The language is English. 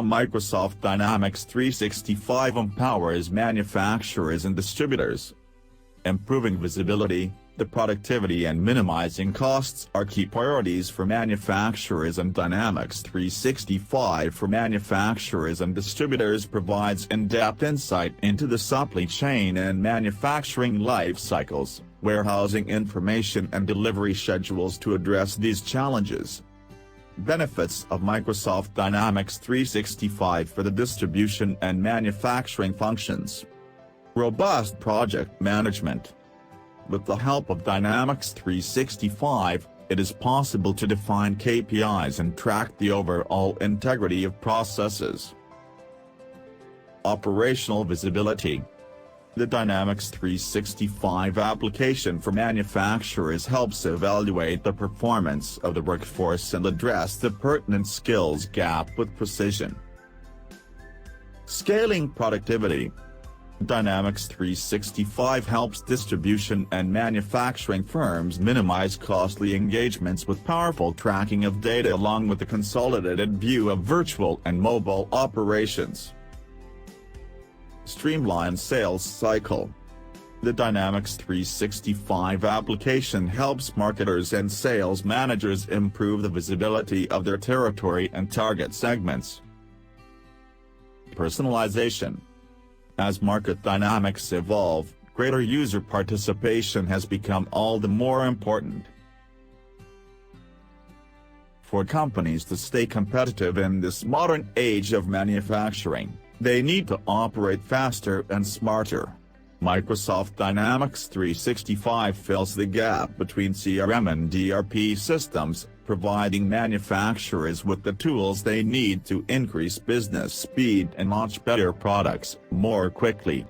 how Microsoft Dynamics 365 empowers manufacturers and distributors. Improving visibility, the productivity and minimizing costs are key priorities for manufacturers, and Dynamics 365 for manufacturers and distributors provides in-depth insight into the supply chain and manufacturing life cycles, warehousing information and delivery schedules to address these challenges. Benefits of Microsoft Dynamics 365 for the distribution and manufacturing functions. Robust project management. With the help of Dynamics 365, it is possible to define KPIs and track the overall integrity of processes. Operational visibility. The Dynamics 365 application for manufacturers helps evaluate the performance of the workforce and address the pertinent skills gap with precision. Scaling productivity. Dynamics 365 helps distribution and manufacturing firms minimize costly engagements with powerful tracking of data along with a consolidated view of virtual and mobile operations. Streamline sales cycle. The Dynamics 365 application helps marketers and sales managers improve the visibility of their territory and target segments. Personalization. As market dynamics evolve, greater user participation has become all the more important. For companies to stay competitive in this modern age of manufacturing, they need to operate faster and smarter. Microsoft Dynamics 365 fills the gap between CRM and ERP systems, providing manufacturers with the tools they need to increase business speed and launch better products more quickly.